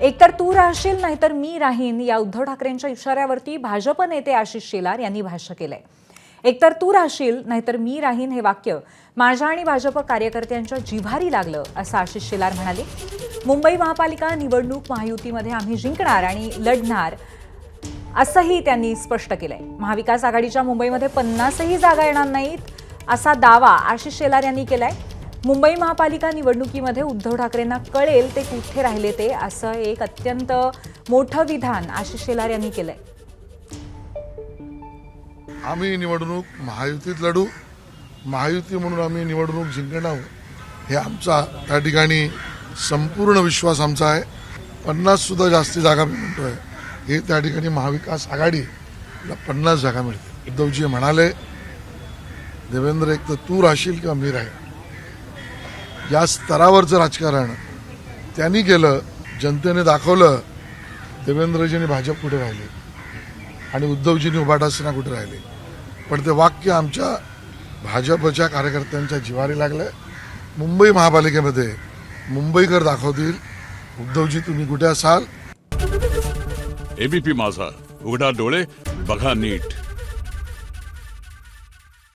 एकतर तू राहशील नाहीतर मी राहीन या उद्धव ठाकरेंच्या इशाऱ्यावरती भाजप नेते आशिष शेलार यांनी भाष्य केलंय। एकतर तू राहशील नाहीतर मी राहीन हे वाक्य माझ्या आणि भाजप कार्यकर्त्यांच्या जिव्हारी लागलं असं आशिष शेलार म्हणाले। मुंबई महापालिका निवडणूक महायुतीमध्ये आम्ही जिंकणार आणि लढणार असंही त्यांनी स्पष्ट केलंय। महाविकास आघाडीच्या मुंबईमध्ये 50ही जागा येणार नाहीत असा दावा आशिष शेलार यांनी केलाय। मुंबई महापालिका निवडणुकीमध्ये उद्धव ठाकरेंना कळेल ते कुठे राहिले ते असं एक अत्यंत मोठं विधान आशिष शेलार यांनी केलंय। आम्ही निवडणूक महायुतीत लढू, महायुती म्हणून आम्ही निवडणूक जिंकणार हे आमचा त्या ठिकाणी संपूर्ण विश्वास आमचा आहे। 50 सुद्धा जास्ती जागा मी म्हणतोय हे त्या ठिकाणी महाविकास आघाडीला 50 जागा मिळतील। उद्धवजी म्हणाले देवेंद्र एक तर तू राहशील किंवा मी राहील, या स्तरावरचं राजकारण त्यांनी केलं। जनतेने दाखवलं देवेंद्रजींनी भाजप कुठे राहिले आणि उद्धवजींनी उभाटा सेना कुठे राहिले, पण ते वाक्य आमच्या भाजपच्या कार्यकर्त्यांच्या जिव्हारी लागलं। मुंबई महापालिकेमध्ये मुंबईकर दाखवतील उद्धवजी तुम्ही कुठे असाल। एबीपी माझा, उघडा डोळे बघा नीट।